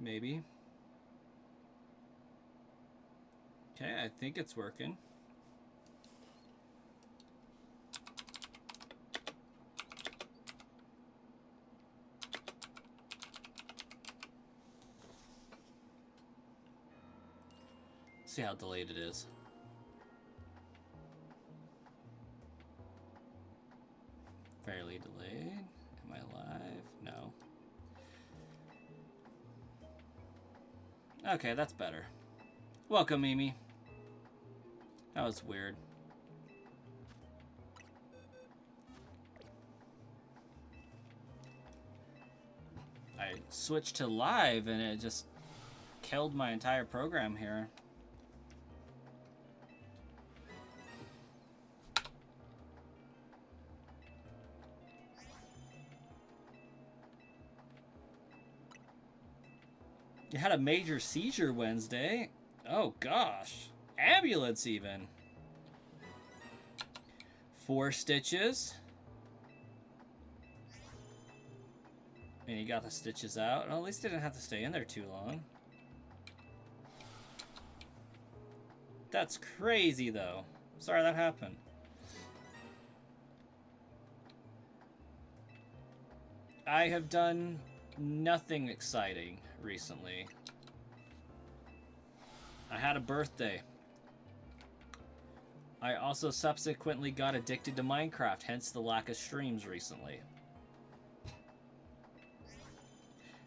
Maybe. Okay, I think it's working. See how delayed it is. Fairly delayed. Am I live? No. Okay, that's better. Welcome, Mimi. That was weird. I switched to live and it just killed my entire program here. You had a major seizure Wednesday. Oh gosh. Ambulance even. 4 stitches. And you got the stitches out. Well, at least it didn't have to stay in there too long. That's crazy though. Sorry that happened. I have done nothing exciting recently. I had a birthday. I also subsequently got addicted to Minecraft, hence the lack of streams recently.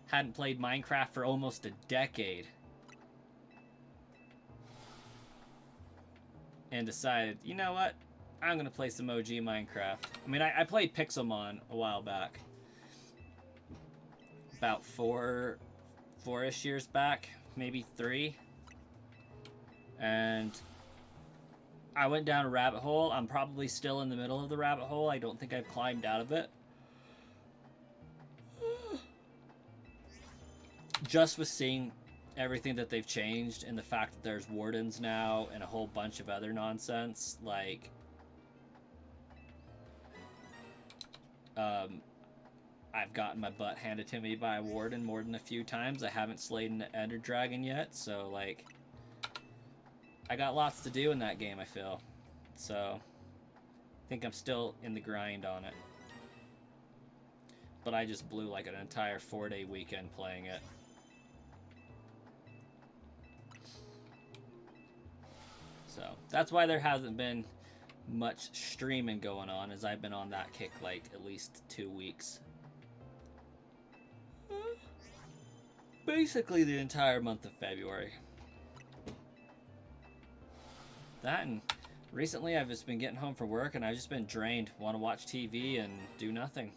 Hadn't played Minecraft for almost a decade. And decided, you know what? I'm gonna play some OG Minecraft. I mean, I played Pixelmon a while back. About four-ish years back, maybe 3. And I went down a rabbit hole. I'm probably still in the middle of the rabbit hole. I don't think I've climbed out of it. Just with seeing everything that they've changed and the fact that there's wardens now and a whole bunch of other nonsense, like I've gotten my butt handed to me by a warden more than a few times. I haven't slayed an ender dragon yet, so like I got lots to do in that game, I feel. So I think I'm still in the grind on it. But I just blew like an entire 4-day weekend playing it. So that's why there hasn't been much streaming going on, as I've been on that kick like at least 2 weeks. Basically the entire month of February. That, and recently I've just been getting home from work and I've just been drained. Want to watch TV and do nothing.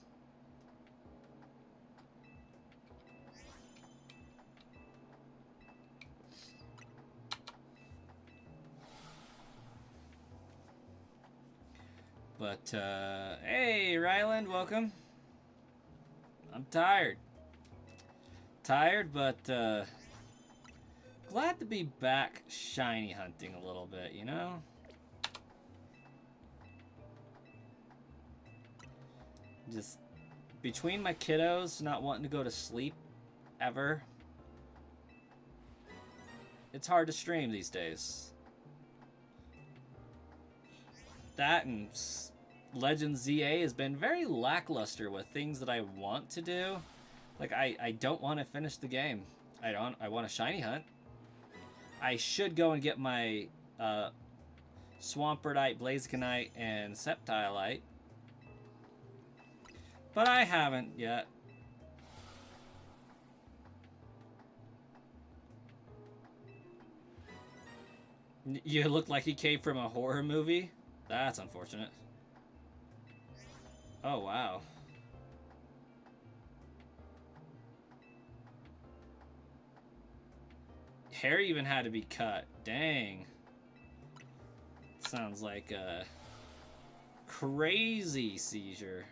But, hey, Ryland, welcome. I'm tired. Tired, but, glad to be back shiny hunting a little bit, you know? Just between my kiddos not wanting to go to sleep ever, it's hard to stream these days. That and Legends ZA has been very lackluster with things that I want to do. Like, I don't want to finish the game. I want a shiny hunt. I should go and get my Swamperdite, Blazikenite, and Sceptilite. But I haven't yet. You look like you came from a horror movie? That's unfortunate. Oh, wow. Hair even had to be cut. Dang. Sounds like a crazy seizure.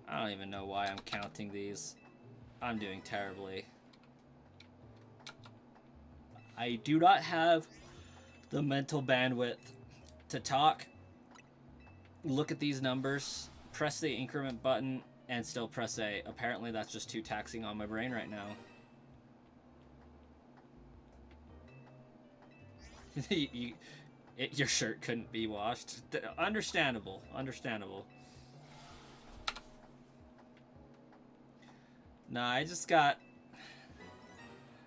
I don't even know why I'm counting these. I'm doing terribly. I do not have the mental bandwidth to talk, look at these numbers, press the increment button, and still press A. Apparently that's just too taxing on my brain right now. Your shirt couldn't be washed. Understandable. Understandable. Nah,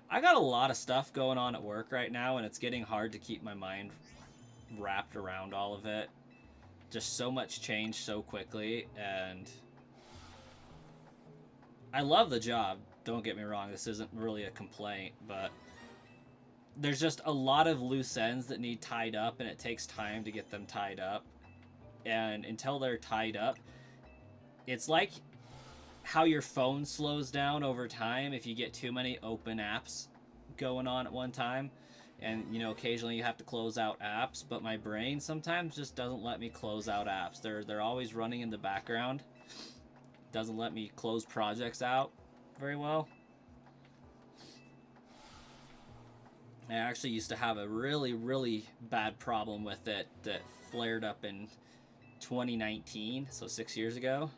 I got a lot of stuff going on at work right now, and it's getting hard to keep my mind wrapped around all of it. Just so much change so quickly, and I love the job. Don't get me wrong, this isn't really a complaint, but there's just a lot of loose ends that need tied up, and it takes time to get them tied up. And until they're tied up, it's like how your phone slows down over time if you get too many open apps going on at one time. And, you know, occasionally you have to close out apps, but my brain sometimes just doesn't let me close out apps. They're always running in the background. Doesn't let me close projects out very well. I actually used to have a really, really bad problem with it that flared up in 2019, so 6 years ago,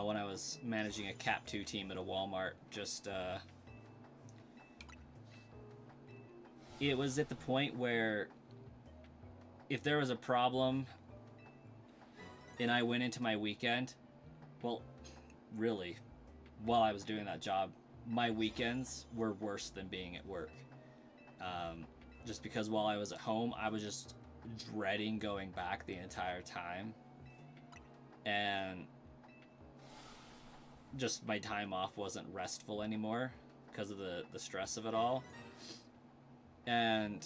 when I was managing a Cap 2 team at a Walmart. It was at the point where if there was a problem and I went into my weekend, well, really, while I was doing that job, my weekends were worse than being at work. Just because while I was at home, I was just dreading going back the entire time. And just my time off wasn't restful anymore because of the stress of it all. And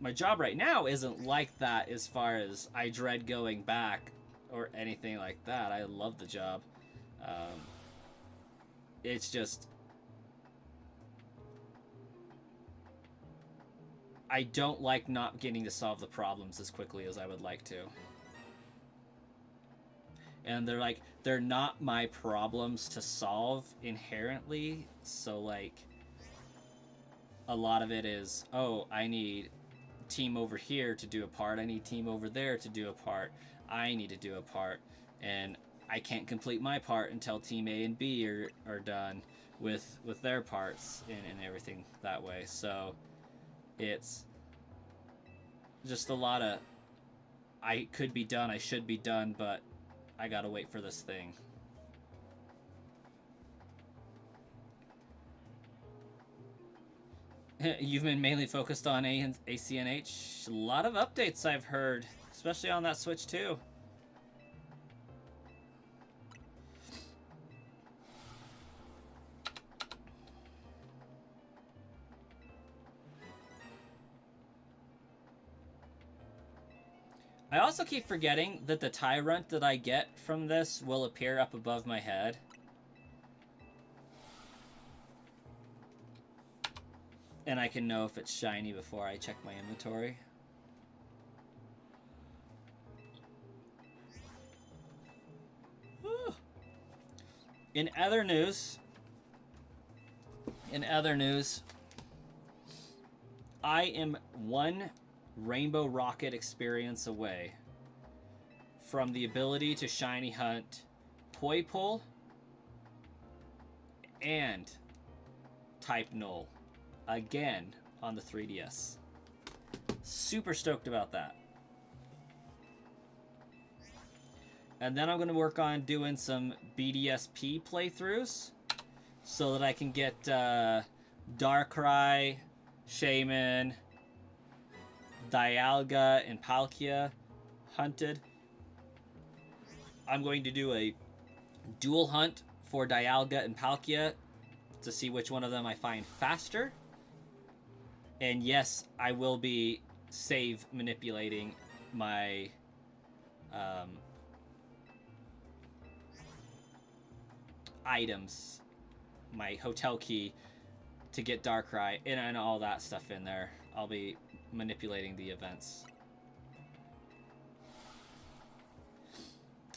my job right now isn't like that as far as I dread going back or anything like that. I love the job. It's just I don't like not getting to solve the problems as quickly as I would like to. And they're not my problems to solve inherently, so like a lot of it is, oh, I need team over here to do a part, I need team over there to do a part, I need to do a part, and I can't complete my part until team A and B are done with their parts and everything that way. So it's just a lot of I could be done, I should be done, but I gotta wait for this thing. You've been mainly focused on ACNH. A lot of updates I've heard, especially on that Switch too. I also keep forgetting that the Tyrant that I get from this will appear up above my head. And I can know if it's shiny before I check my inventory. Whew. In other news, I am one Rainbow Rocket experience away from the ability to shiny hunt Poipole and Type Null again on the 3DS. Super stoked about that. And then I'm going to work on doing some BDSP playthroughs so that I can get Darkrai, Shaman, Dialga, and Palkia hunted. I'm going to do a dual hunt for Dialga and Palkia to see which one of them I find faster. And yes, I will be save manipulating my items, my hotel key to get Darkrai and all that stuff in there. I'll be manipulating the events.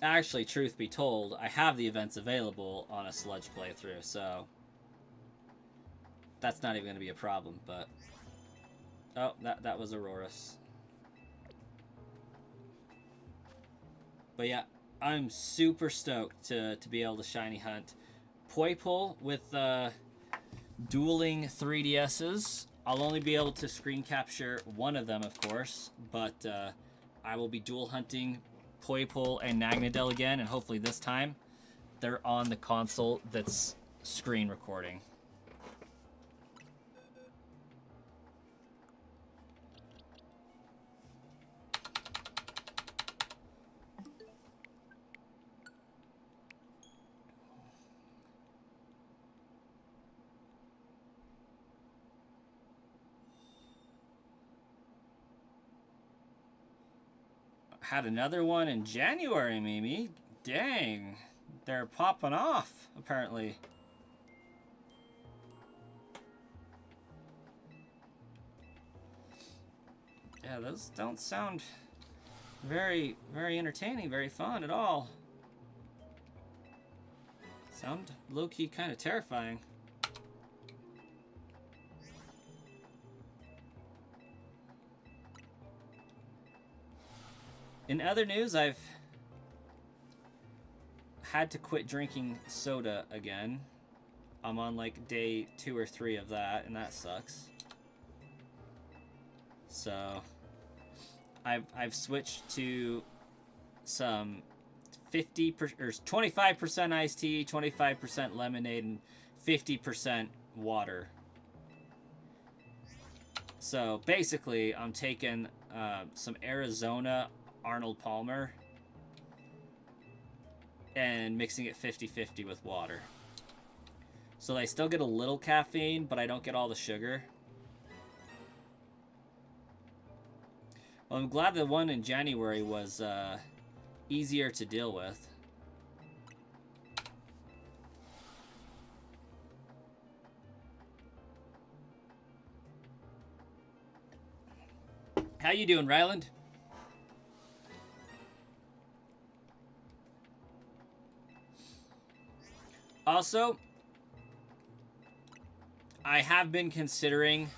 Actually, truth be told, I have the events available on a sludge playthrough, so that's not even going to be a problem, but Oh, that was Aurora's. But yeah, I'm super stoked to be able to shiny hunt Poipole with dueling 3DSs. I'll only be able to screen capture one of them, of course, but I will be dual hunting Poipole and Nagnadel again, and hopefully this time they're on the console that's screen recording. Had another one in January, Mimi. Dang. They're popping off, apparently. Yeah, those don't sound very, very entertaining, very fun at all. Sound low-key kind of terrifying. In other news, I've had to quit drinking soda again. I'm on like day 2 or 3 of that, and that sucks. So I've switched to some 25% iced tea, 25% lemonade, and 50% water. So basically, I'm taking some Arizona Arnold Palmer and mixing it 50-50 with water. So I still get a little caffeine, but I don't get all the sugar. Well, I'm glad the one in January was easier to deal with. How you doing, Ryland? Also, I have been considering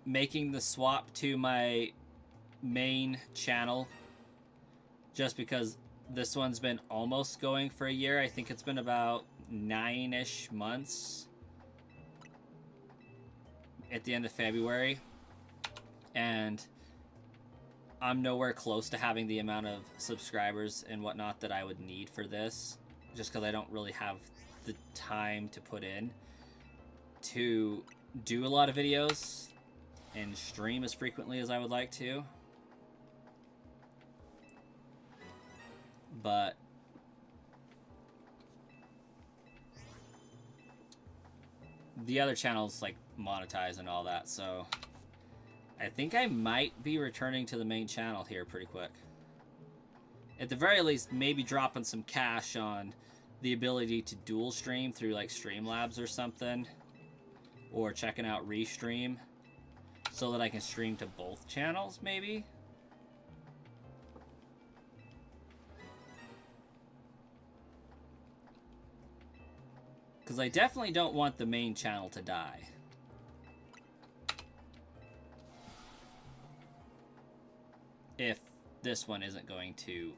making the swap to my main channel just because this one's been almost going for a year. I think it's been about 9-ish months at the end of February, and I'm nowhere close to having the amount of subscribers and whatnot that I would need for this, just because I don't really have the time to put in to do a lot of videos and stream as frequently as I would like to. But the other channel's like monetized and all that, so I think I might be returning to the main channel here pretty quick. At the very least, maybe dropping some cash on the ability to dual stream through like Streamlabs or something, or checking out Restream so that I can stream to both channels, maybe. Because I definitely don't want the main channel to die. If this one isn't going to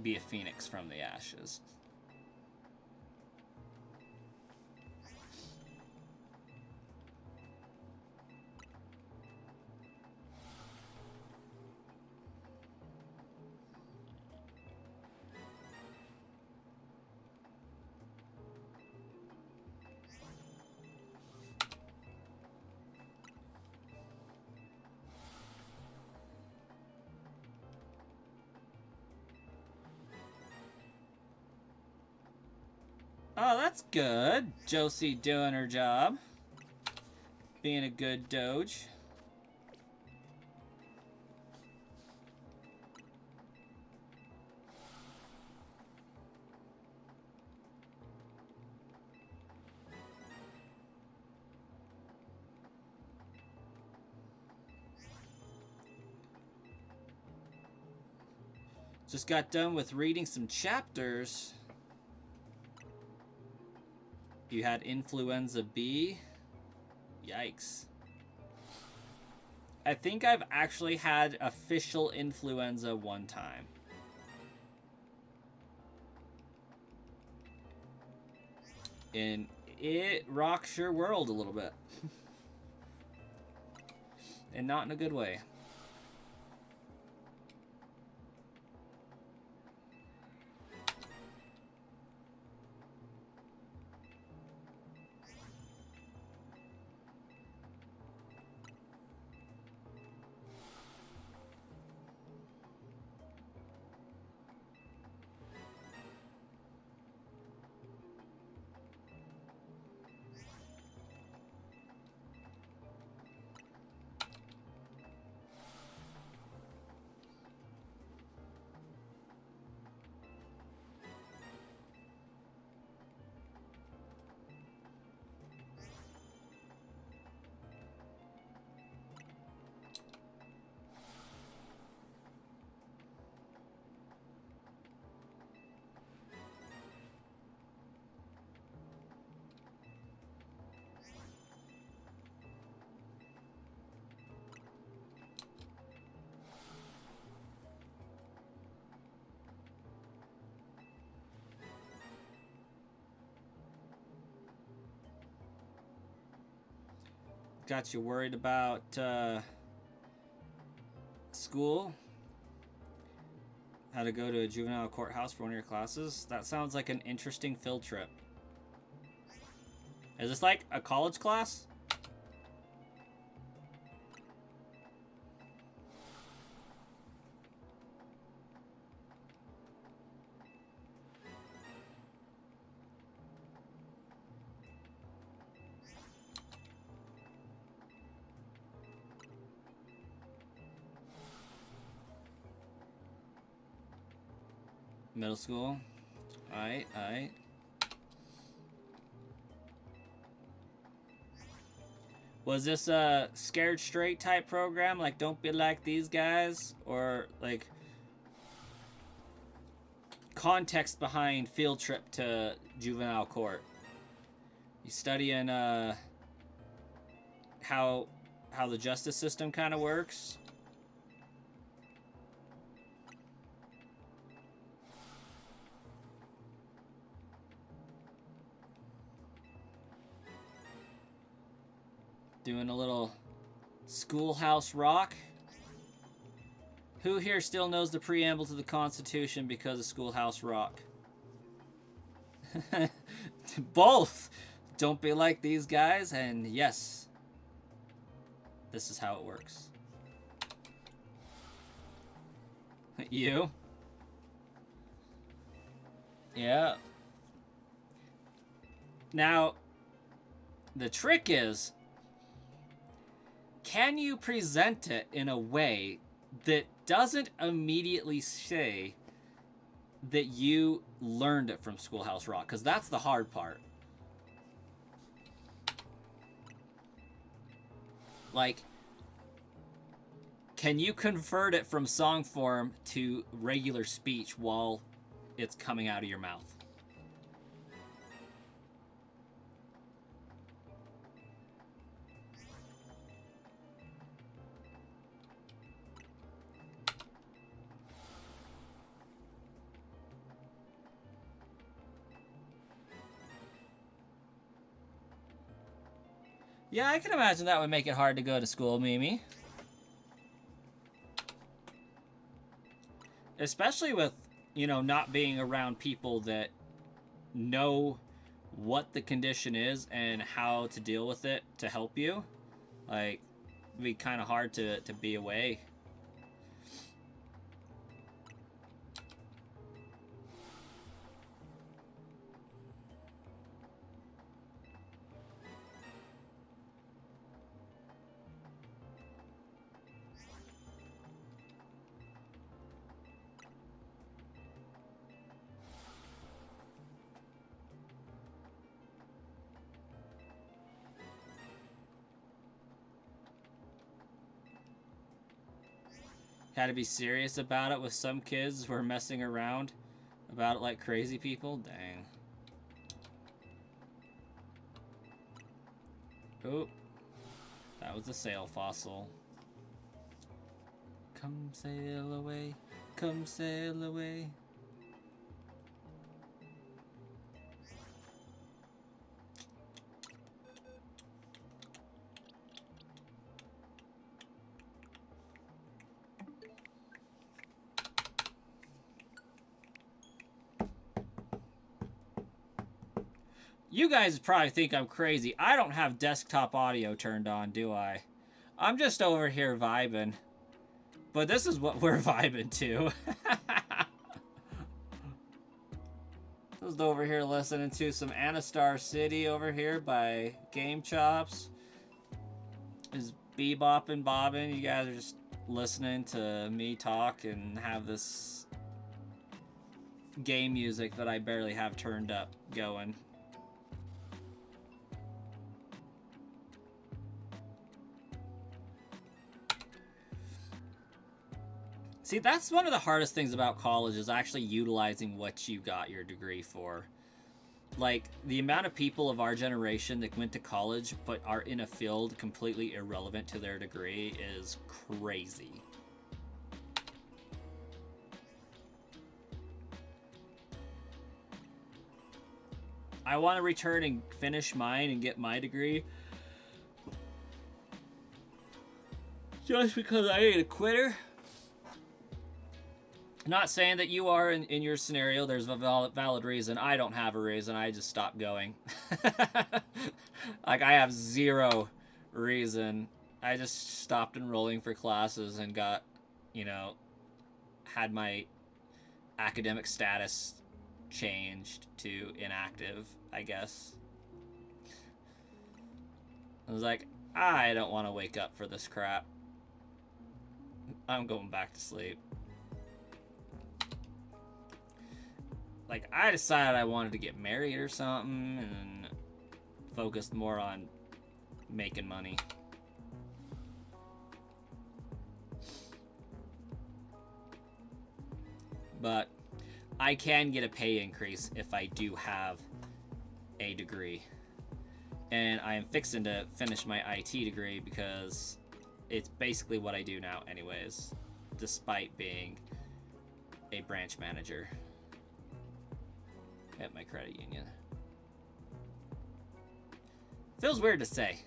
be a phoenix from the ashes. Oh, that's good. Josie doing her job. Being a good doge. Just got done with reading some chapters. You had influenza B. Yikes. I think I've actually had official influenza one time. And it rocks your world a little bit. And not in a good way. Got you worried about school? How to go to a juvenile courthouse for one of your classes? That sounds like an interesting field trip. Is this like a college class? Middle school. Alright, alright. Was this a scared straight type program? Like, don't be like these guys? Or, like, context behind field trip to juvenile court? You studying, how the justice system kind of works? Doing a little schoolhouse rock. Who here still knows the preamble to the Constitution because of Schoolhouse Rock? Both! Don't be like these guys, and yes, this is how it works. You? Yeah. Now, the trick is, can you present it in a way that doesn't immediately say that you learned it from Schoolhouse Rock? Because that's the hard part. Like, can you convert it from song form to regular speech while it's coming out of your mouth? Yeah, I can imagine that would make it hard to go to school, Mimi. Especially with, you know, not being around people that know what the condition is and how to deal with it to help you. Like, it'd be kind of hard to be away. Had to be serious about it with some kids who are messing around about it like crazy people. Dang. Oh, that was a sail fossil. Come sail away, come sail away. You guys probably think I'm crazy. I don't have desktop audio turned on, do I? I'm just over here vibing. But this is what we're vibing to. Just over here listening to some Anastar City over here by Game Chops. Just bebopping, bobbing. You guys are just listening to me talk and have this game music that I barely have turned up going. See, that's one of the hardest things about college is actually utilizing what you got your degree for. Like, the amount of people of our generation that went to college but are in a field completely irrelevant to their degree is crazy. I want to return and finish mine and get my degree just because I ain't a quitter. Not saying that you are in your scenario. There's a valid reason. I don't have a reason. I just stopped going. Like, I have zero reason. I just stopped enrolling for classes and got, you know, had my academic status changed to inactive, I guess. I was like, I don't want to wake up for this crap. I'm going back to sleep. Like, I decided I wanted to get married or something and focused more on making money. But I can get a pay increase if I do have a degree. And I am fixing to finish my IT degree because it's basically what I do now anyways, despite being a branch manager at my credit union. Feels weird to say.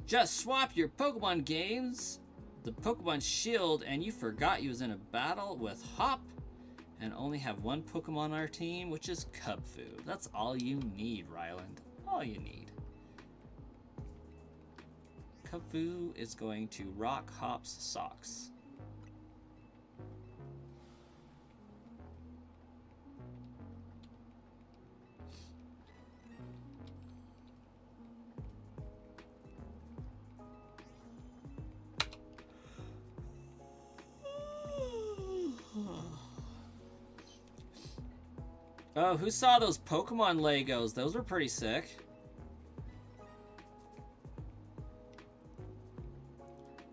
Just swap your Pokemon games, the Pokemon Shield, and you forgot you was in a battle with Hop and only have one Pokemon on our team, which is Cubfu. That's all you need, Ryland. All you need. Cubfu is going to rock Hop's socks. Oh, who saw those Pokemon Legos? Those were pretty sick.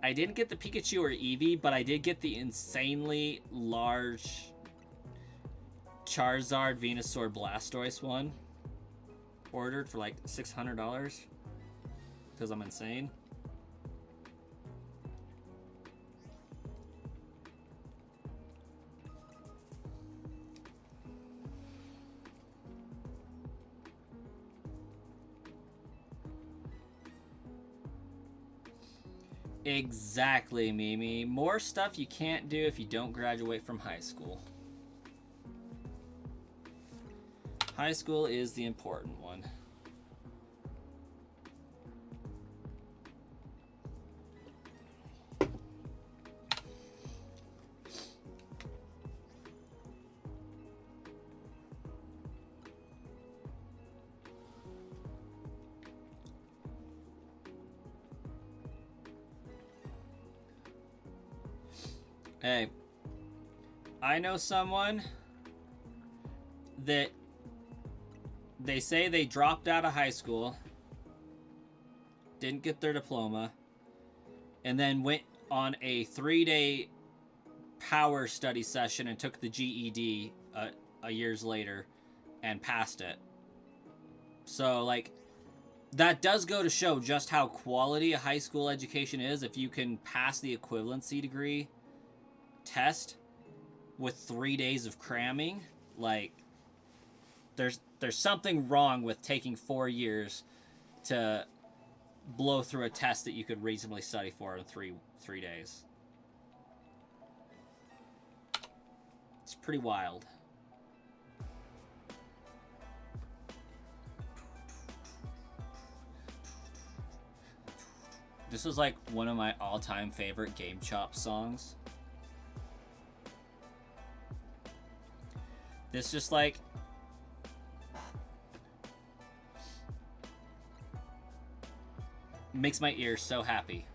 I didn't get the Pikachu or Eevee, but I did get the insanely large Charizard, Venusaur, Blastoise one. Ordered for like $600 because I'm insane. Exactly, Mimi. More stuff you can't do if you don't graduate from high school. High school is the important one. Hey, I know someone that they say they dropped out of high school didn't get their diploma, and then went on a 3-day power study session and took the GED a years later and passed it. So, like, that does go to show just how quality a high school education is if you can pass the equivalency degree test with 3 days of cramming. Like, there's something wrong with taking 4 years to blow through a test that you could reasonably study for in three days. It's pretty wild. This is like one of my all-time favorite Game Chop songs. This just like makes my ears so happy.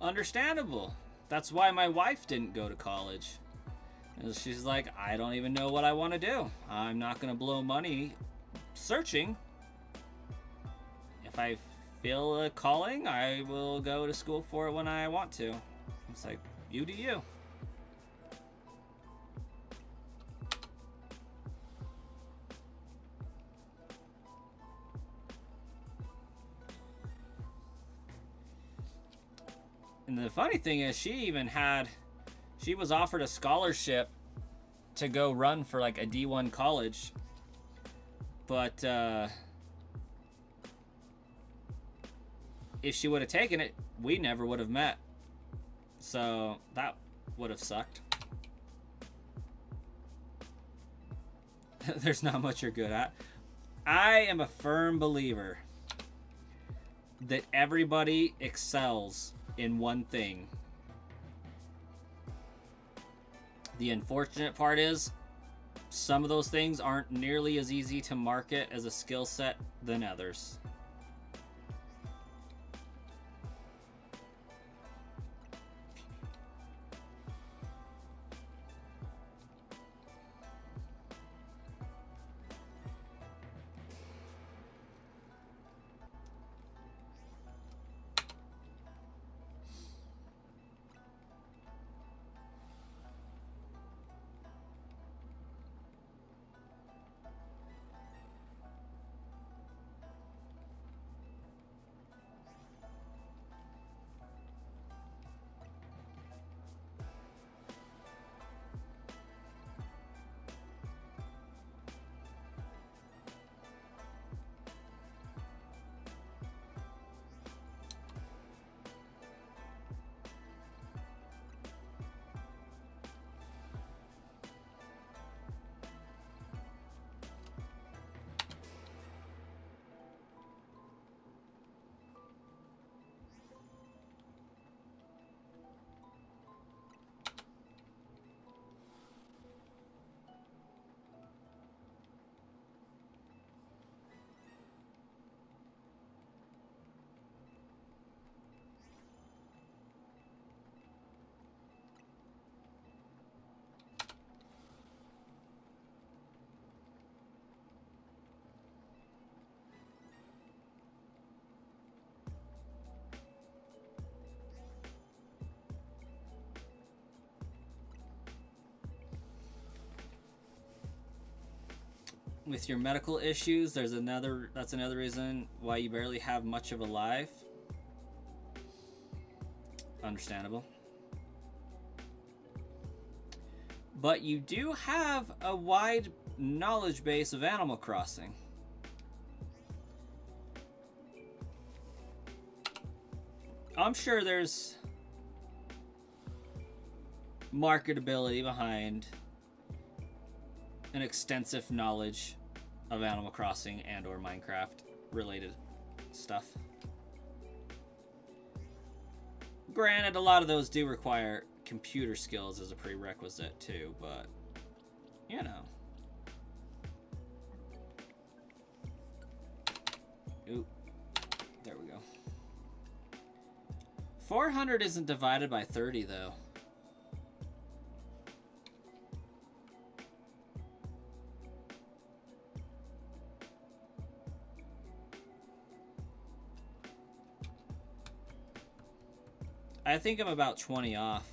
Understandable. That's why my wife didn't go to college. She's like, I don't even know what I want to do. I'm not going to blow money searching. If I feel a calling, I will go to school for it when I want to. It's like, you do you. And the funny thing is, she was offered a scholarship to go run for like a D1 college. But if she would have taken it, we never would have met. So that would have sucked. There's not much you're good at. I am a firm believer that everybody excels in one thing. The unfortunate part is some of those things aren't nearly as easy to market as a skill set than others. With your medical issues, that's another reason why you barely have much of a life. Understandable. But you do have a wide knowledge base of Animal Crossing. I'm sure there's marketability behind an extensive knowledge of Animal Crossing and or Minecraft related stuff. Granted, a lot of those do require computer skills as a prerequisite too, but you know. Ooh, there we go. 400 isn't divided by 30 though. I think I'm about 20 off.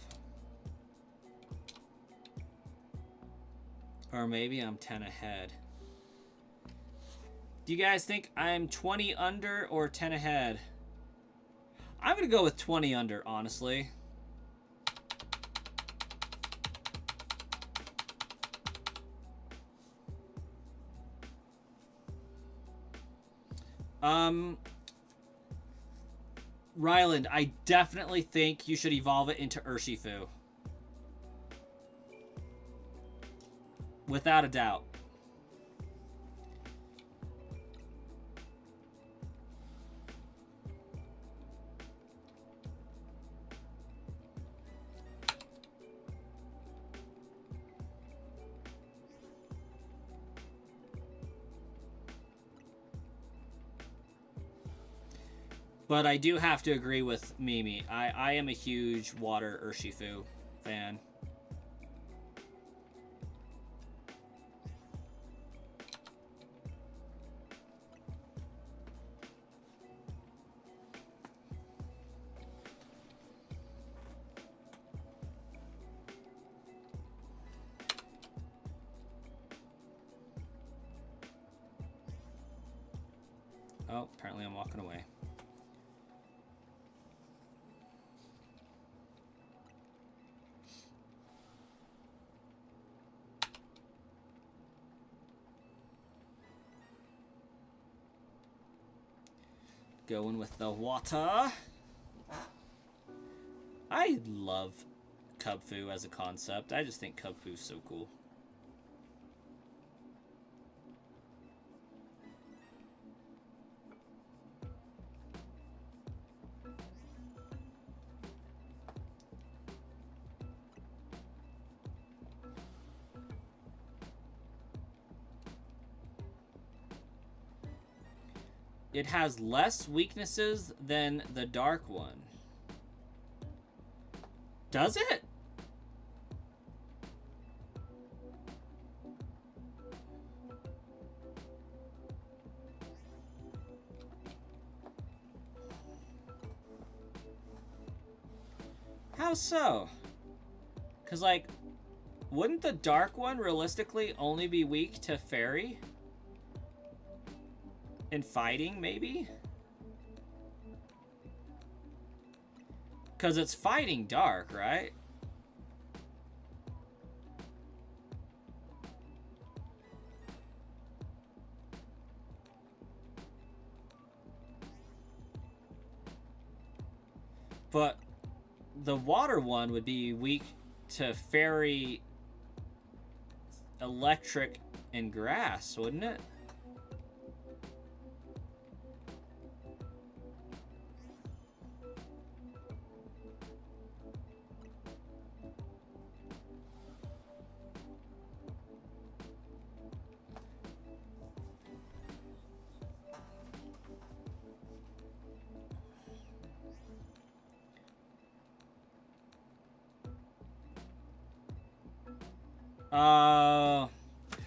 Or maybe I'm 10 ahead. Do you guys think I'm 20 under or 10 ahead? I'm going to go with 20 under, honestly. Ryland, I definitely think you should evolve it into Urshifu. Without a doubt. But I do have to agree with Mimi. I am a huge water Urshifu fan. Oh, apparently I'm walking away. Going with the water. I love Kubfu as a concept. I just think Kubfu's so cool. It has less weaknesses than the dark one. Does it? How so? Because, like, wouldn't the dark one realistically only be weak to fairy? In fighting, maybe? Because it's fighting dark, right? But the water one would be weak to fairy, electric, and grass, wouldn't it?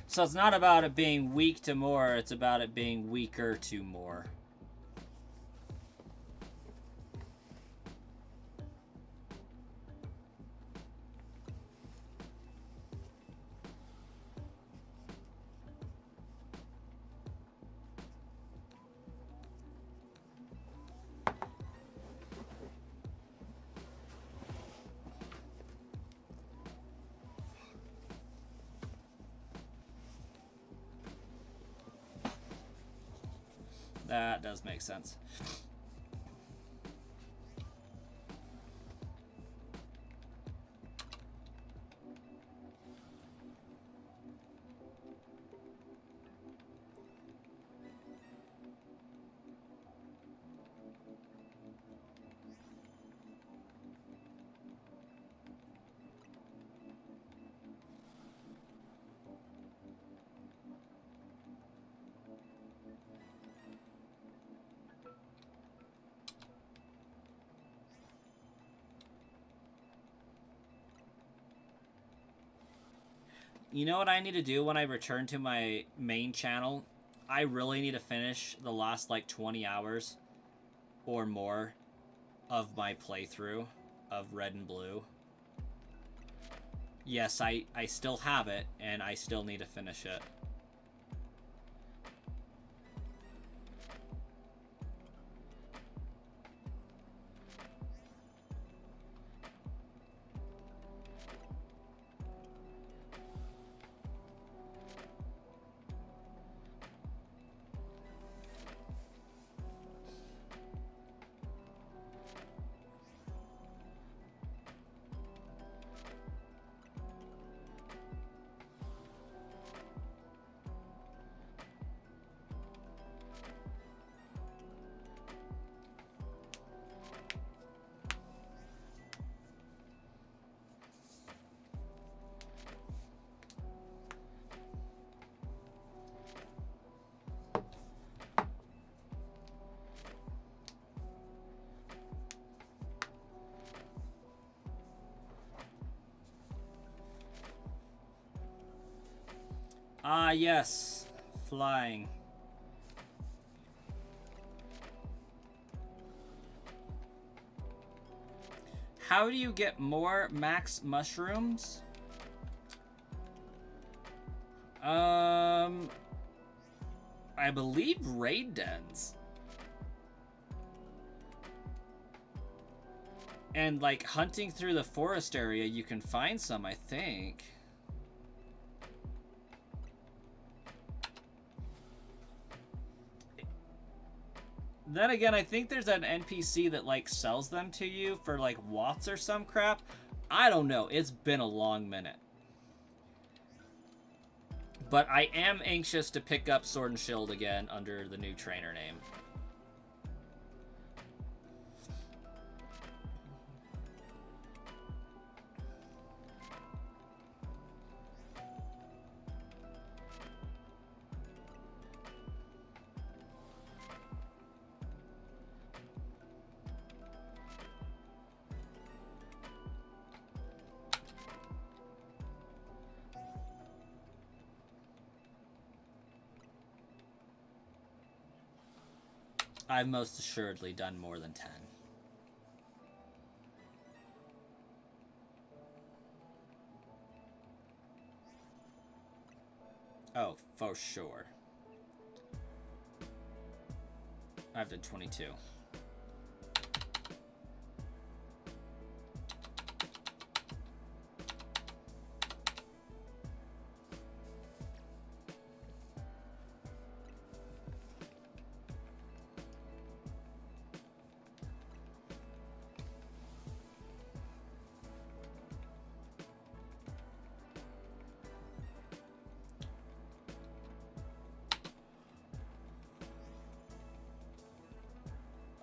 So it's not about it being weak to more, it's about it being weaker to more. That does make sense. You know what I need to do when I return to my main channel? I really need to finish the last like 20 hours or more of my playthrough of Red and Blue. Yes, I still have it, and I still need to finish it. Ah, yes. Flying. How do you get more max mushrooms? I believe raid dens. And like hunting through the forest area, you can find some, I think. Then again, I think there's an NPC that like sells them to you for like watts or some crap. I don't know. It's been a long minute. But I am anxious to pick up Sword and Shield again under the new trainer name. I've most assuredly done more than 10. Oh, for sure. I've done 22.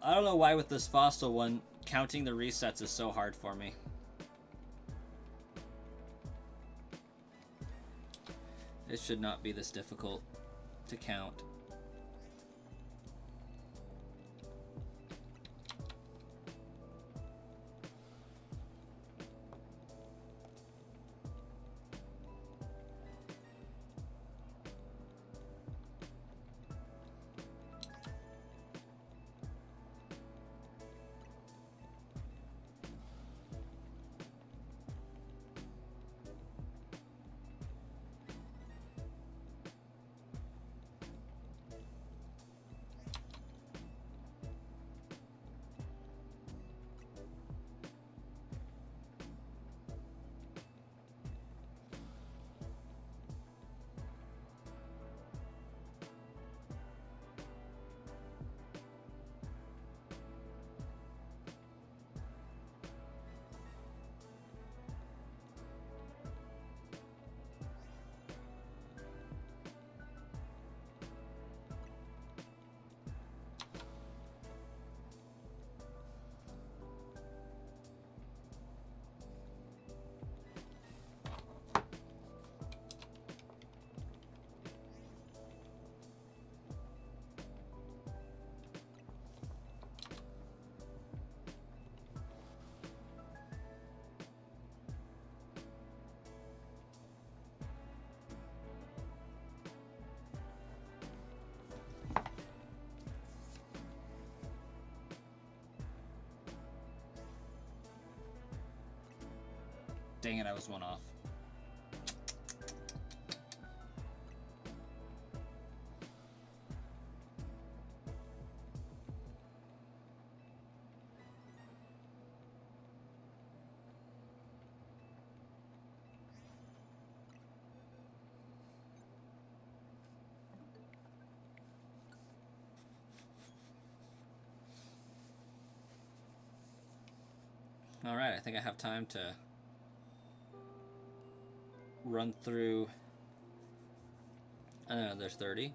I don't know why with this fossil one, counting the resets is so hard for me. It should not be this difficult to count. Dang it, I was one off. Alright, I think I have time to run through. I don't know, there's 30.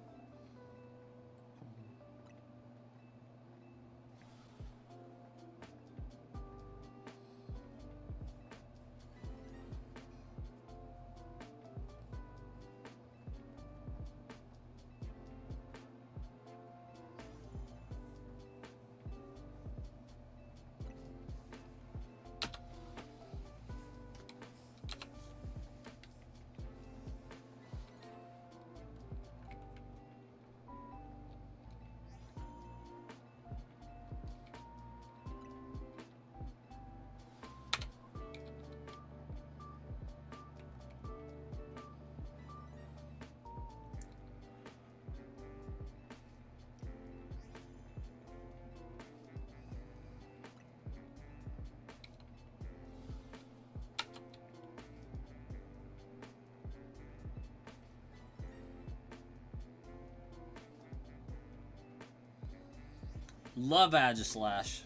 Love Aegislash.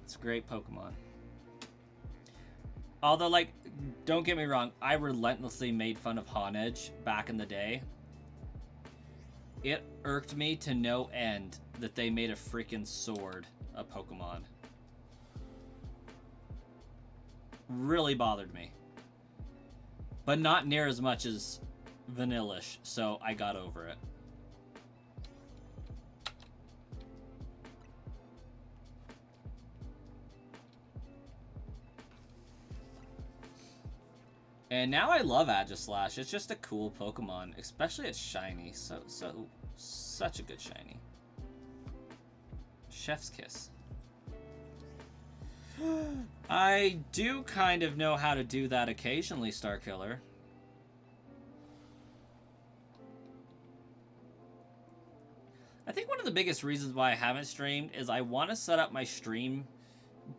It's a great Pokemon. Although, like, don't get me wrong, I relentlessly made fun of Honedge back in the day. It irked me to no end that they made a freaking sword a Pokemon. Really bothered me. But not near as much as Vanillish, so I got over it. And now I love Aegislash. It's just a cool Pokemon, especially it's shiny. Such a good shiny. Chef's kiss. I do kind of know how to do that occasionally, Starkiller. I think one of the biggest reasons why I haven't streamed is I want to set up my stream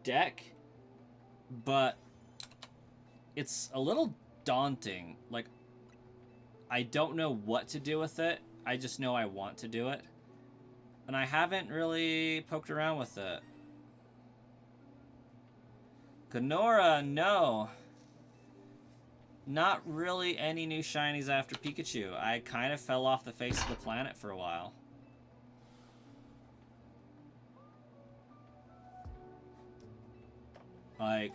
deck, but it's a little daunting. Like, I don't know what to do with it. I just know I want to do it. And I haven't really poked around with it. Kenora, no. Not really any new shinies after Pikachu. I kind of fell off the face of the planet for a while. Like,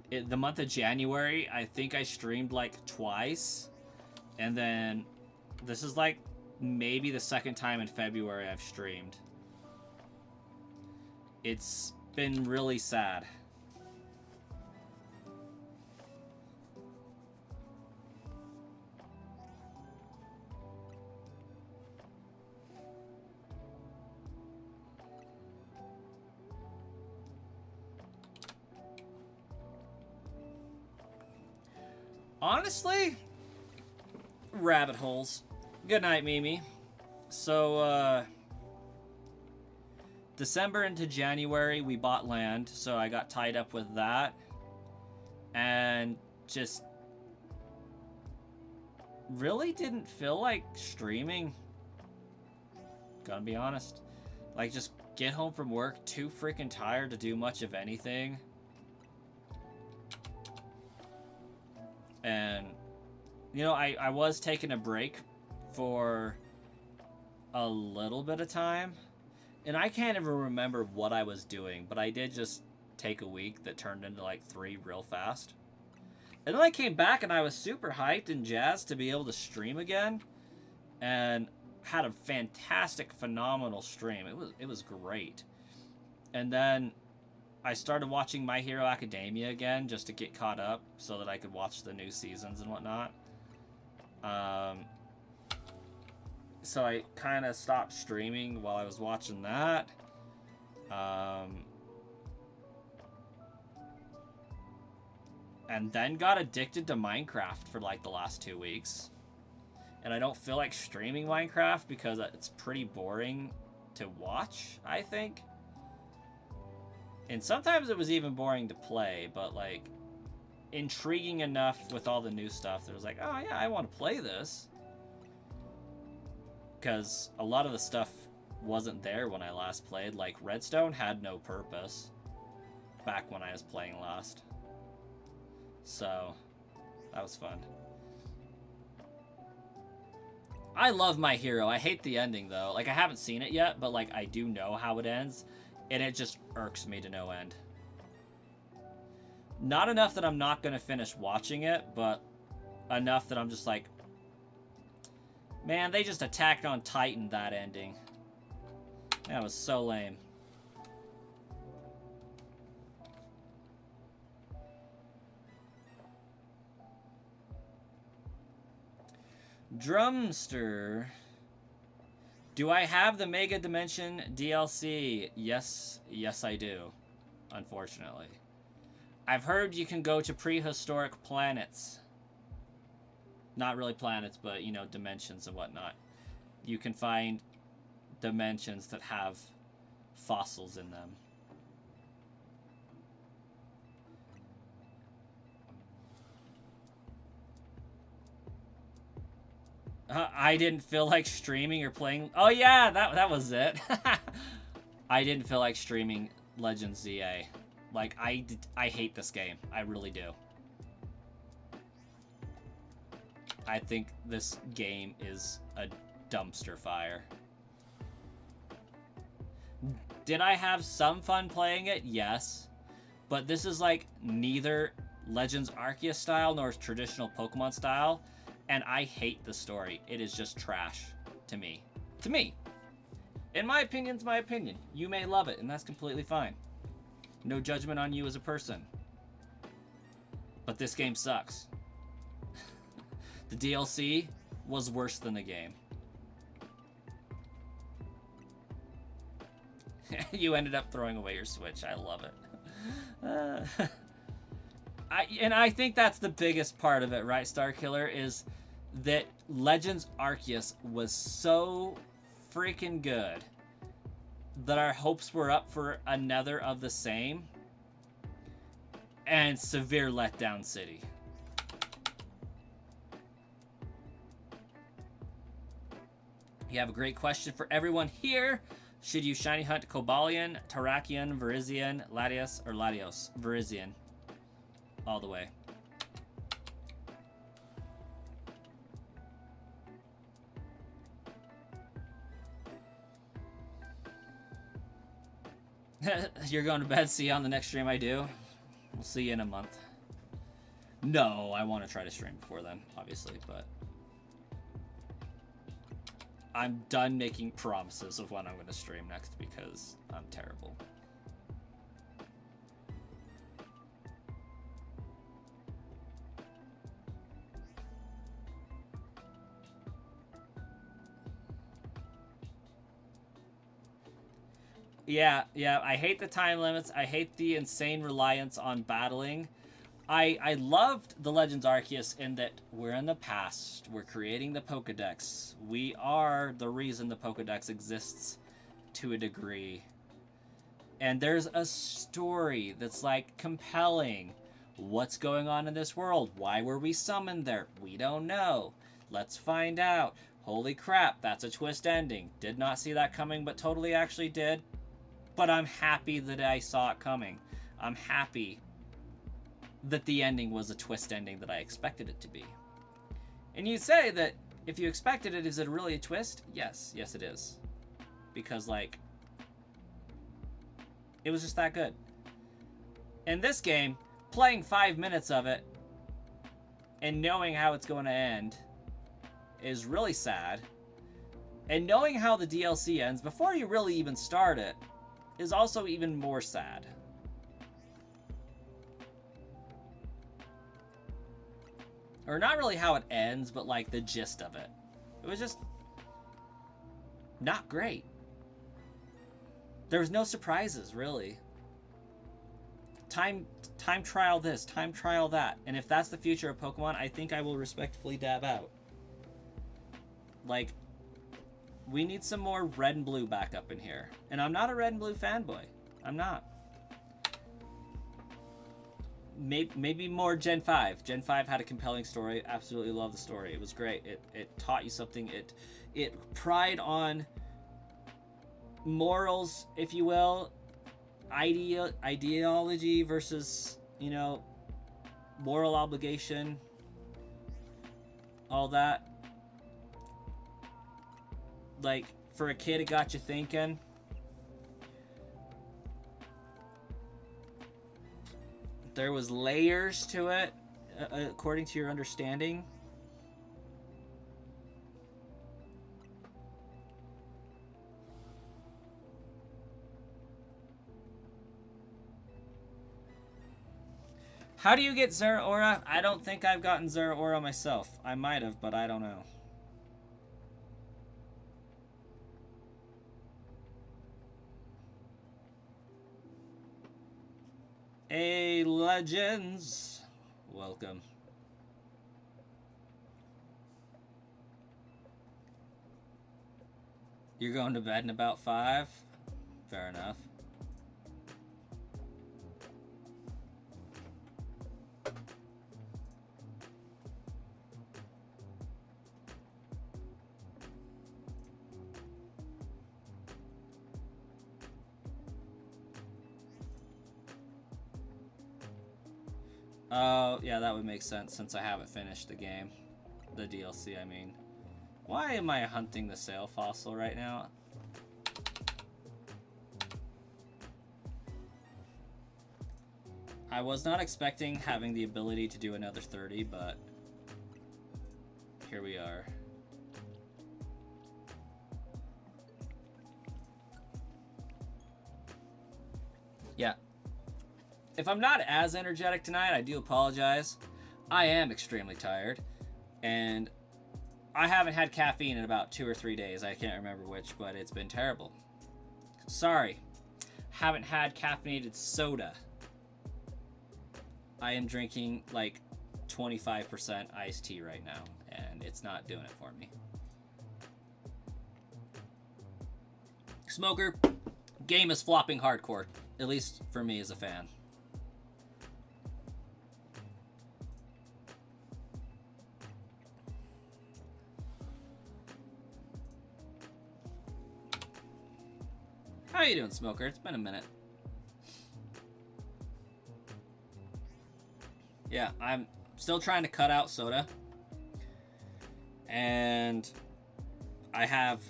the month of January, I think I streamed like twice. And then this is like maybe the second time in February I've streamed. It's been really sad. Honestly, rabbit holes. Good night, Mimi. So, December into January, we bought land, so I got tied up with that. And just really didn't feel like streaming. Gotta be honest. Like, just get home from work, too freaking tired to do much of anything. And, you know, I was taking a break for a little bit of time. And I can't even remember what I was doing, but I did just take a week that turned into like 3 real fast. And then I came back and I was super hyped and jazzed to be able to stream again. And had a fantastic, phenomenal stream. It was great. And then I started watching My Hero Academia again just to get caught up so that I could watch the new seasons and whatnot. So I kind of stopped streaming while I was watching that. and then got addicted to Minecraft for like the last 2 weeks. And I don't feel like streaming Minecraft because it's pretty boring to watch, I think. And sometimes it was even boring to play, but like intriguing enough with all the new stuff that was like, oh yeah, I want to play this. Because a lot of the stuff wasn't there when I last played. Like Redstone had no purpose back when I was playing last. So that was fun. I love My Hero. I hate the ending though. Like I haven't seen it yet, but like I do know how it ends, and it just irks me to no end. Not enough that I'm not gonna finish watching it, but enough that I'm just like, man, they just attacked on Titan that ending. That was so lame. Drumster. Do I have the Mega Dimension DLC? Yes, I do. Unfortunately. I've heard you can go to prehistoric planets. Not really planets, but, you know, dimensions and whatnot. You can find dimensions that have fossils in them. I didn't feel like streaming or playing. Oh yeah, that was it. I didn't feel like streaming Legends ZA. Like I hate this game. I really do. I think this game is a dumpster fire. Did I have some fun playing it? Yes. But this is like neither Legends Arceus style nor traditional Pokemon style. And I hate the story. It is just trash to me. To me. In my opinion's my opinion. You may love it, and that's completely fine. No judgment on you as a person. But this game sucks. The DLC was worse than the game. You ended up throwing away your Switch. I love it. I think that's the biggest part of it, right, Starkiller, is that Legends Arceus was so freaking good that our hopes were up for another of the same, and severe letdown city. You have a great question for everyone here. Should you shiny hunt Cobalion, Terrakion, Virizion, Latios, or Latios? Virizion. All the way. You're going to bed. See you on the next stream I do. We'll see you in a month. No, I want to try to stream before then, obviously, but I'm done making promises of when I'm going to stream next because I'm terrible. Yeah, I hate the time limits. I hate the insane reliance on battling. I loved the Legends Arceus in that we're in the past. We're creating the Pokedex. We are the reason the Pokedex exists to a degree. And there's a story that's like compelling. What's going on in this world? Why were we summoned there? We don't know. Let's find out. Holy crap, that's a twist ending. Did not see that coming, but totally actually did. But I'm happy that I saw it coming. I'm happy that the ending was a twist ending that I expected it to be. And you say that if you expected it, is it really a twist? Yes it is. Because, like, it was just that good. In this game, playing 5 minutes of it and knowing how it's going to end is really sad. And knowing how the DLC ends before you really even start it is also even more sad. Or not really how it ends, but like the gist of it. It was just not great. There was no surprises, really. time trial this, time trial that. And if that's the future of Pokemon, I think I will respectfully dab out. Like, we need some more red and blue back up in here. And I'm not a red and blue fanboy. I'm not. Maybe more Gen 5. Gen 5 had a compelling story. Absolutely love the story. It was great. It taught you something. It pried on morals, if you will, ideology versus, you know, moral obligation, all that. Like, for a kid, it got you thinking. There was layers to it, according to your understanding. How do you get Zeraora? I don't think I've gotten Zeraora myself. I might have, but I don't know. Hey, Legends. Welcome. You're going to bed in about 5? Fair enough. Oh, yeah, that would make sense since I haven't finished the game. The DLC, I mean. Why am I hunting the sail fossil right now? I was not expecting having the ability to do another 30, but here we are. Yeah. If I'm not as energetic tonight, I do apologize. I am extremely tired, and I haven't had caffeine in about 2 or 3 days. I can't remember which, but it's been terrible. Sorry. Haven't had caffeinated soda. I am drinking like 25% iced tea right now, and it's not doing it for me. Smoker, game is flopping hardcore, at least for me as a fan. How you doing, Smoker? It's been a minute. Yeah, I'm still trying to cut out soda. And I have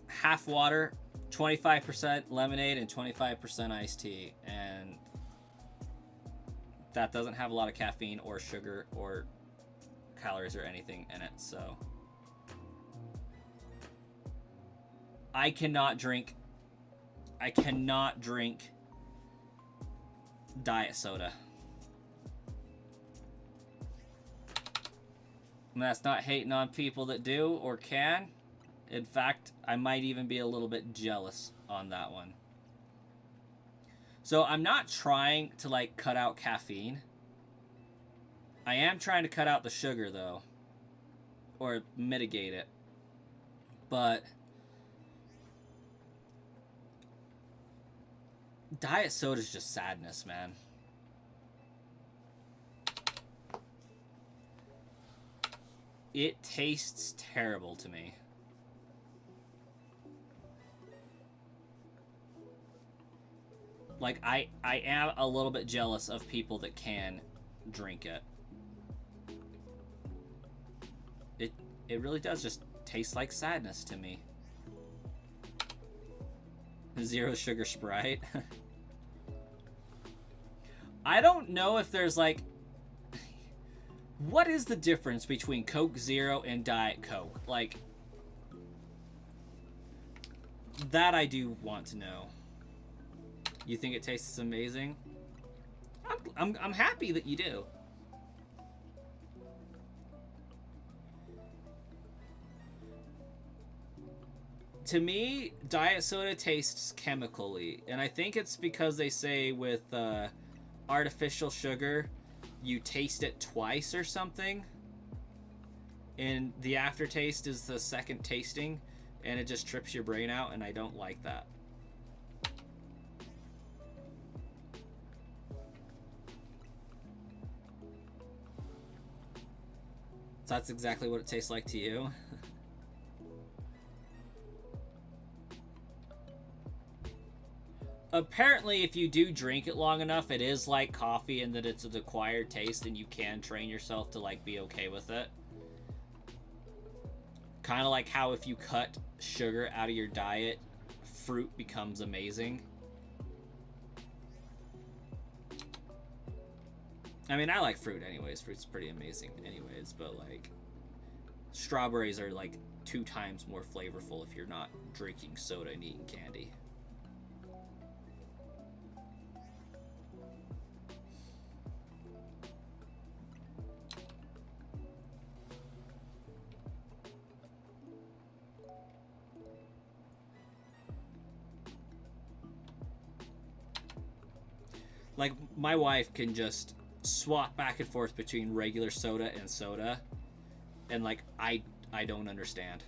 half water, 25% lemonade, and 25% iced tea. And that doesn't have a lot of caffeine or sugar or calories or anything in it, so I cannot drink diet soda. And that's not hating on people that do or can. In fact, I might even be a little bit jealous on that one. So I'm not trying to like cut out caffeine. I am trying to cut out the sugar though, or mitigate it. But diet soda is just sadness, man. It tastes terrible to me. Like, I am a little bit jealous of people that can drink it. It really does just taste like sadness to me. Zero sugar Sprite. I don't know if there's like... What is the difference between Coke Zero and Diet Coke? Like, that I do want to know. You think it tastes amazing? I'm happy that you do. To me, diet soda tastes chemically, and I think it's because they say with artificial sugar, you taste it twice or something, and the aftertaste is the second tasting, and it just trips your brain out, and I don't like that. So that's exactly what it tastes like to you. Apparently, if you do drink it long enough, it is like coffee and that it's an acquired taste, and you can train yourself to like be okay with it. Kind of like how if you cut sugar out of your diet, fruit becomes amazing. I mean, I like fruit anyways. Fruit's pretty amazing anyways, but like strawberries are like 2 times more flavorful if you're not drinking soda and eating candy. Like, my wife can just swap back and forth between regular soda and soda, and like I don't understand.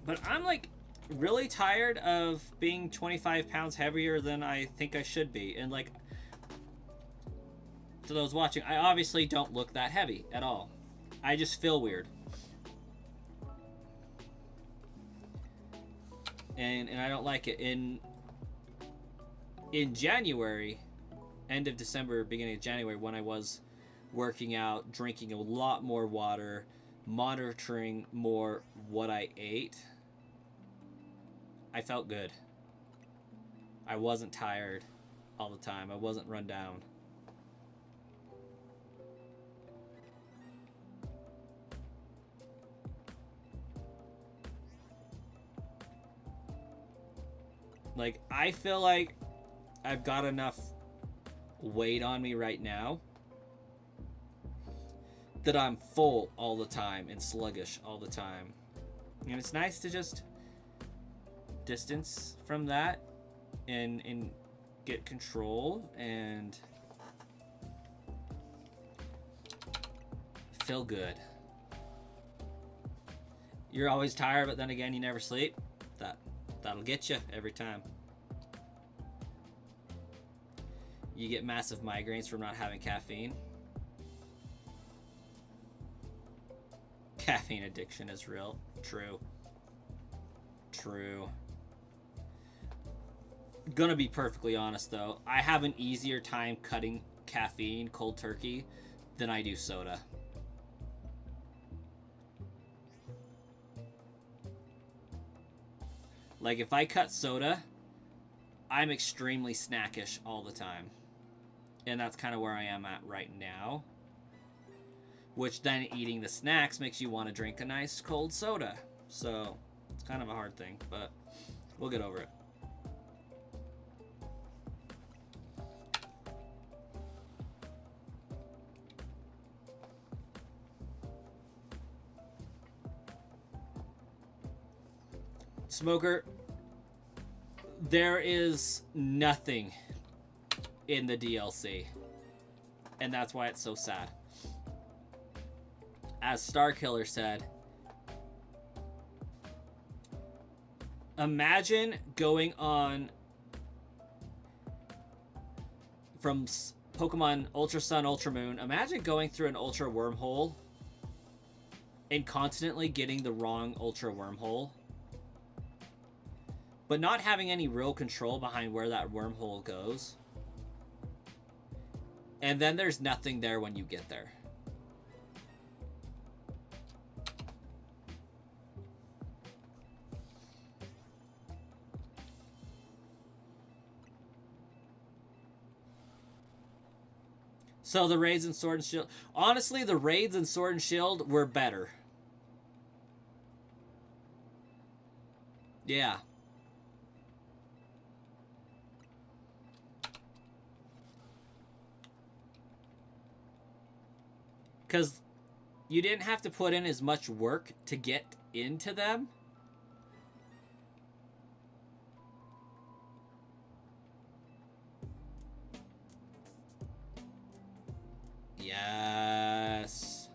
But I'm like really tired of being 25 pounds heavier than I think I should be, and like, to those watching, I obviously don't look that heavy at all. I just feel weird. And I don't like it. In January, end of December, beginning of January, when I was working out, drinking a lot more water, monitoring more what I ate, I felt good. I wasn't tired all the time. I wasn't run down. Like, I feel like I've got enough weight on me right now that I'm full all the time and sluggish all the time. And it's nice to just distance from that and get control and feel good. You're always tired, but then again, you never sleep. That'll get you every time. You get massive migraines from not having caffeine. Caffeine addiction is real. True. Gonna be perfectly honest though, I have an easier time cutting caffeine cold turkey than I do soda. Like, if I cut soda, I'm extremely snackish all the time. And that's kind of where I am at right now. Which then eating the snacks makes you want to drink a nice cold soda. So, it's kind of a hard thing, but we'll get over it. Smoker, there is nothing in the DLC, and that's why it's so sad. As Starkiller said, imagine going on from Pokemon Ultra Sun, Ultra Moon, imagine going through an Ultra Wormhole and constantly getting the wrong Ultra Wormhole, but not having any real control behind where that wormhole goes. And then there's nothing there when you get there. So the raids in Sword and Shield... Honestly, the raids in Sword and Shield were better. Yeah. Because you didn't have to put in as much work to get into them. Yes.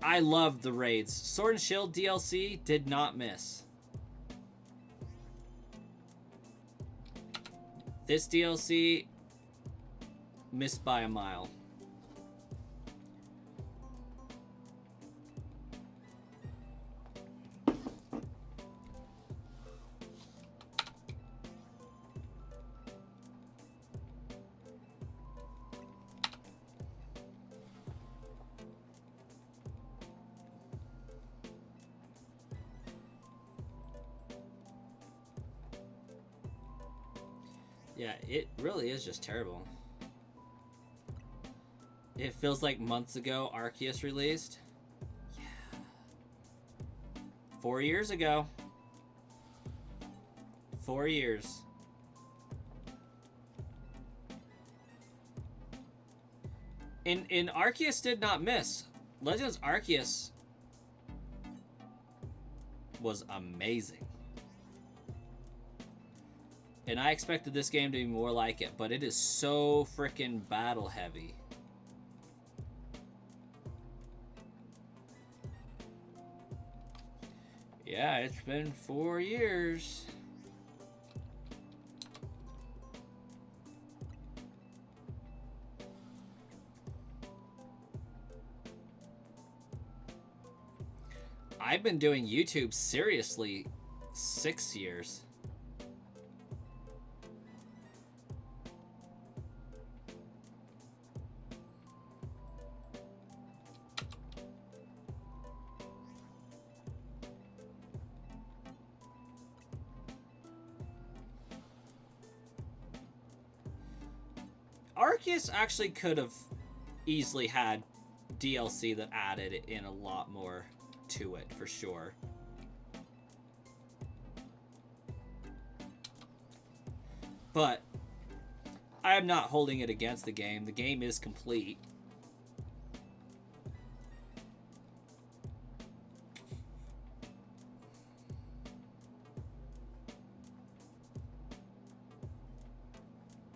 I loved the raids. Sword and Shield DLC did not miss. This DLC missed by a mile. Yeah, it really is just terrible. It feels like months ago Arceus released. Yeah. 4 years ago. 4 years. In Arceus did not miss. Legends Arceus was amazing. And I expected this game to be more like it, but it is so freaking battle heavy. Yeah, it's been 4 years. I've been doing YouTube seriously 6 years. Arceus actually could have easily had DLC that added in a lot more to it, for sure. But I am not holding it against the game. The game is complete.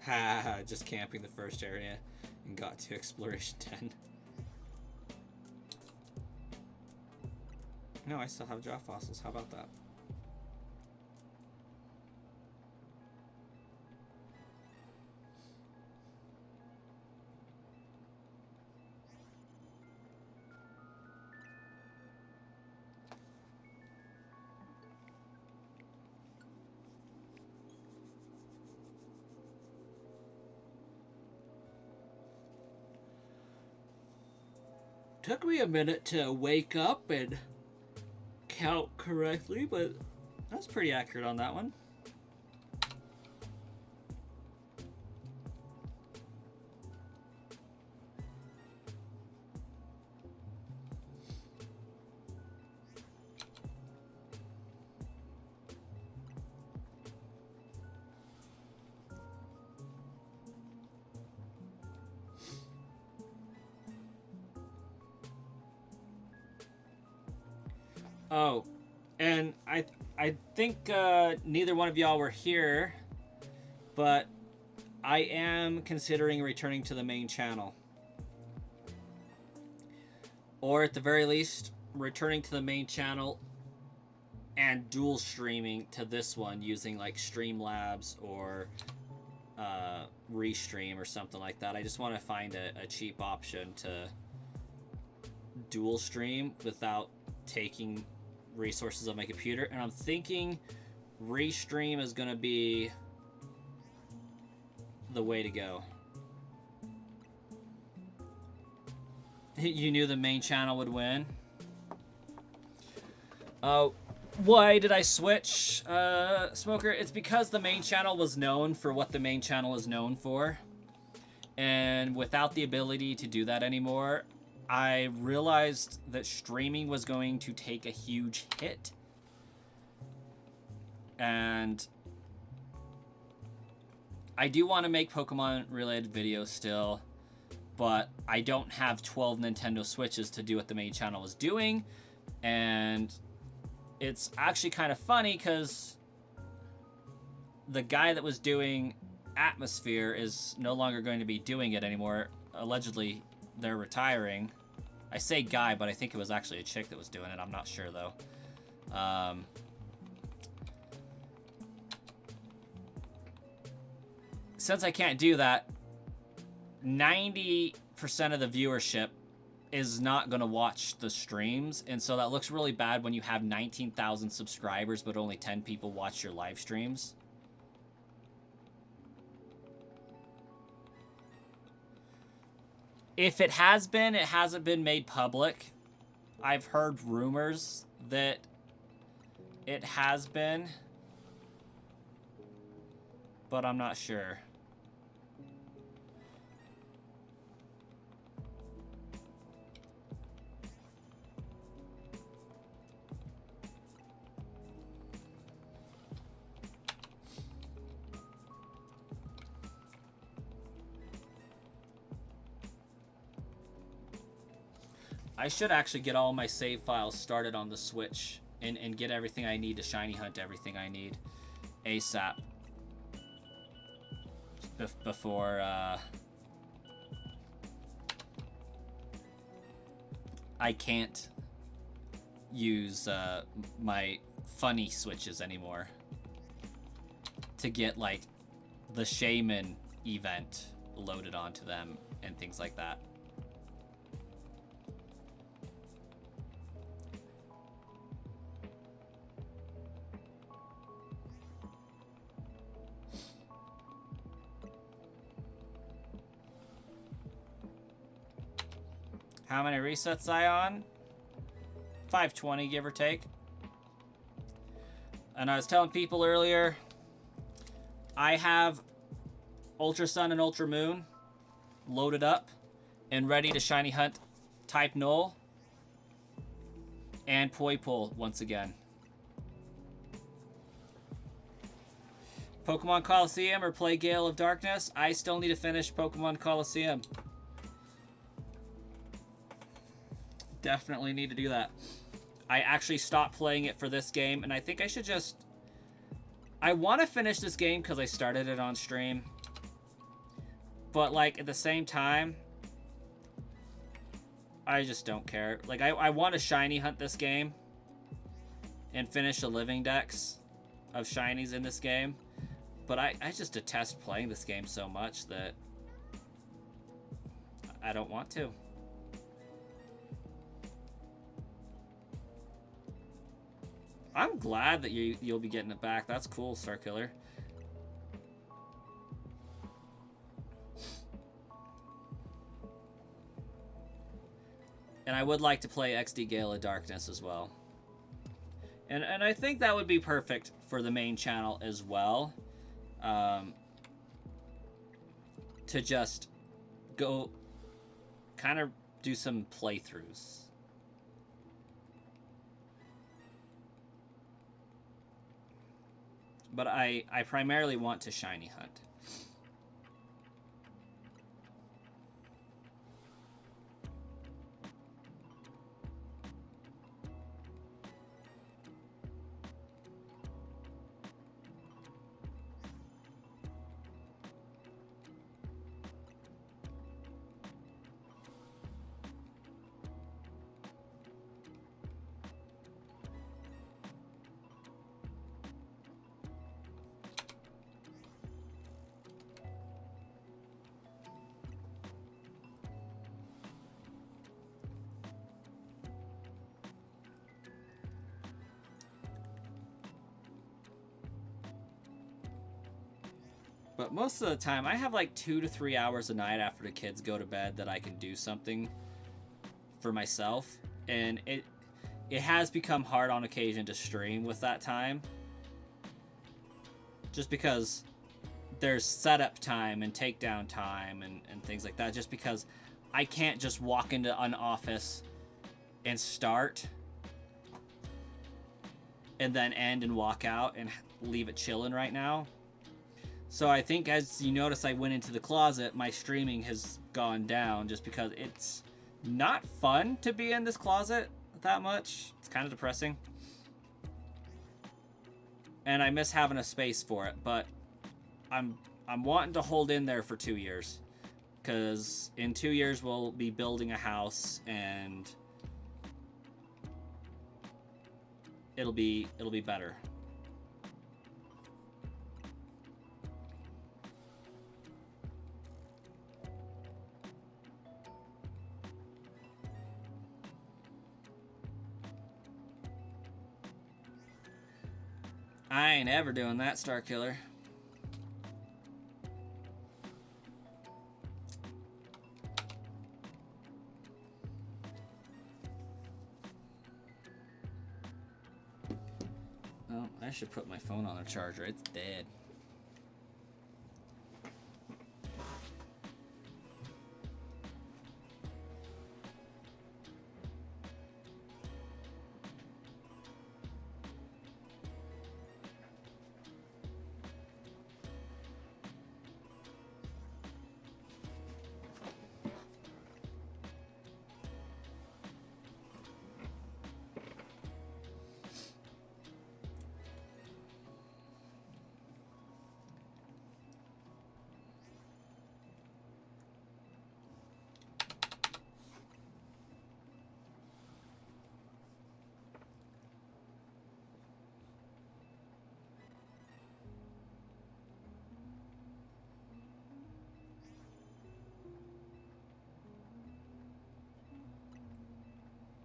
Ha, just camping the first area and got to Exploration 10. No, I still have draw fossils. How about that? Took me a minute to wake up and count correctly, but that's pretty accurate on that one. Oh, and I think neither one of y'all were here, but I am considering returning to the main channel. Or at the very least, returning to the main channel and dual streaming to this one using like Streamlabs or Restream or something like that. I just want to find a cheap option to dual stream without taking resources of my computer, and I'm thinking Restream is gonna be the way to go. You knew the main channel would win. Why did I switch, Smoker? It's because the main channel was known for what the main channel is known for, and without the ability to do that anymore, I realized that streaming was going to take a huge hit. And I do want to make Pokemon related videos still. but I don't have 12 Nintendo Switches to do what the main channel was doing. And it's actually kind of funny because the guy that was doing Atmosphere is no longer going to be doing it anymore. Allegedly, they're retiring. I say guy, but I think it was actually a chick that was doing it. I'm not sure, though. Since I can't do that, 90% of the viewership is not going to watch the streams, and so that looks really bad when you have 19,000 subscribers but only 10 people watch your live streams. If it has been, it hasn't been made public. I've heard rumors that it has been, but I'm not sure. I should actually get all my save files started on the Switch and get everything I need to shiny hunt everything I need ASAP. Before I can't use my funny Switches anymore to get like the Shaman event loaded onto them and things like that. How many resets I on? 520, give or take. And I was telling people earlier, I have Ultra Sun and Ultra Moon loaded up and ready to shiny hunt Type Null and Poipole once again. Pokemon Colosseum or play Gale of Darkness? I still need to finish Pokemon Colosseum. Definitely need to do that. I actually stopped playing it for this game, and I think I should just... I want to finish this game because I started it on stream. But, like, at the same time, I just don't care. Like, I want to shiny hunt this game and finish a living dex of shinies in this game. But I just detest playing this game so much that I don't want to. I'm glad that you'll be getting it back. That's cool, Starkiller. And I would like to play XD Gale of Darkness as well. And I think that would be perfect for the main channel as well. To just go kind of do some playthroughs. But I primarily want to shiny hunt. But most of the time, I have like 2 to 3 hours a night after the kids go to bed that I can do something for myself. And it has become hard on occasion to stream with that time. Just because there's setup time and takedown time and things like that. Just because I can't just walk into an office and start and then end and walk out and leave it chilling right now. So I think as you notice I went into the closet, my streaming has gone down just because it's not fun to be in this closet that much. It's kind of depressing. And I miss having a space for it, but I'm wanting to hold in there for 2 years. Because in 2 years we'll be building a house and it'll be better. I ain't ever doing that, Star Killer. Oh, I should put my phone on a charger. It's dead.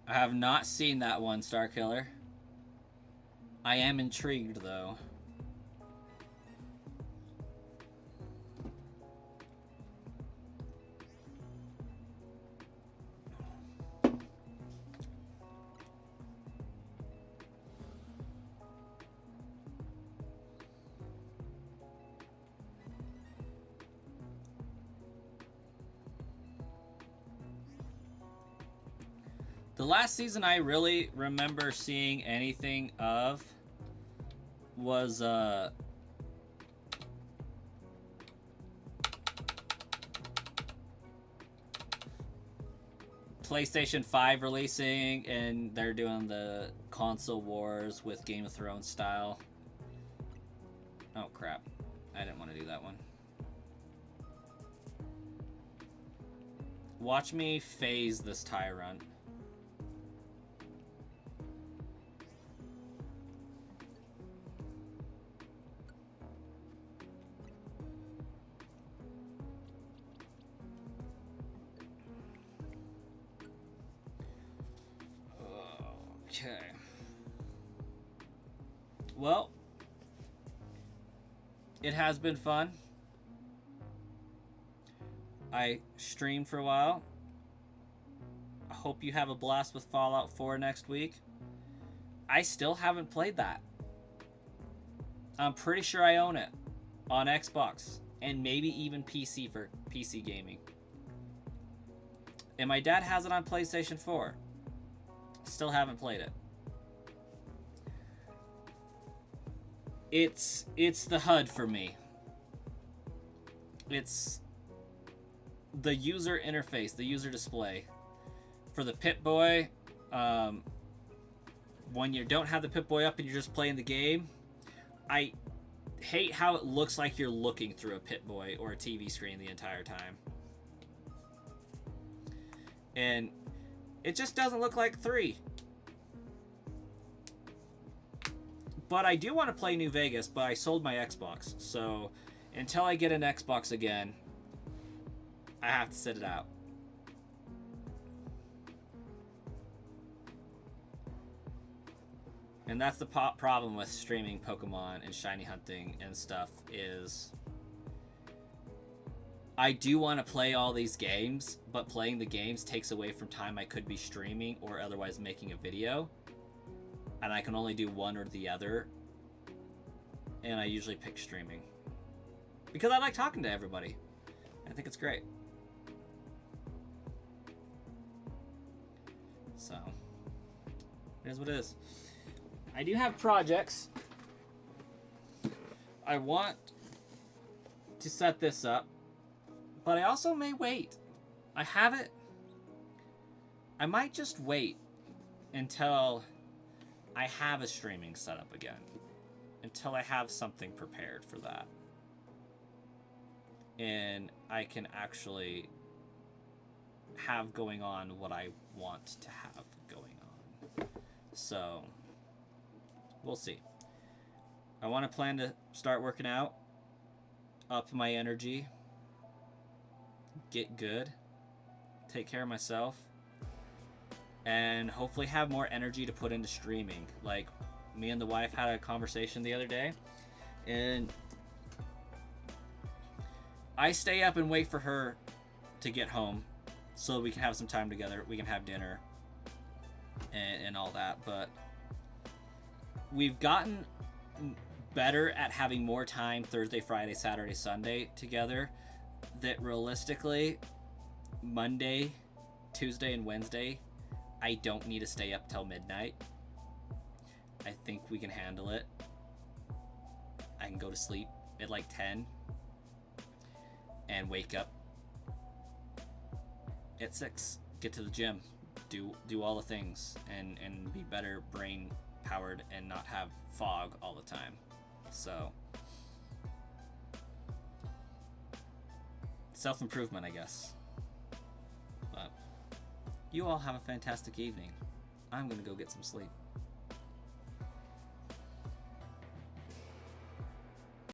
I have not seen that one, Star Killer. I am intrigued, though. The last season I really remember seeing anything of was PlayStation 5 releasing, and they're doing the console wars with Game of Thrones style. Oh crap, I didn't want to do that one. Watch me phase this tyrant. Okay. Well, it has been fun. I streamed for a while. I hope you have a blast with Fallout 4 next week. I still haven't played that. I'm pretty sure I own it on Xbox and maybe even PC for PC gaming. And my dad has it on PlayStation 4. Still haven't played it. It's the HUD for me. It's the user interface, the user display. For the Pip-Boy, when you don't have the Pip-Boy up and you're just playing the game, I hate how it looks like you're looking through a Pip-Boy or a TV screen the entire time. And it just doesn't look like 3. But I do want to play New Vegas, but I sold my Xbox. So until I get an Xbox again, I have to sit it out. And that's the problem with streaming Pokemon and shiny hunting and stuff is I do want to play all these games, but playing the games takes away from time I could be streaming or otherwise making a video. And I can only do one or the other. And I usually pick streaming. Because I like talking to everybody. I think it's great. So, it is what it is. I do have projects. I want to set this up, but I also may wait. I have it. I might just wait until I have a streaming setup again. Until I have something prepared for that. And I can actually have going on what I want to have going on. So, we'll see. I want to plan to start working out, up my energy, get good, take care of myself, and hopefully have more energy to put into streaming. Like, me and the wife had a conversation the other day, and I stay up and wait for her to get home so we can have some time together. We can have dinner and all that. But we've gotten better at having more time Thursday, Friday, Saturday, Sunday together. That realistically, Monday, Tuesday, and Wednesday, I don't need to stay up till midnight. I think we can handle it. I can go to sleep at like 10 and wake up at 6, get to the gym, do all the things, and be better brain powered and not have fog all the time. So, self-improvement, I guess. But you all have a fantastic evening. I'm gonna go get some sleep.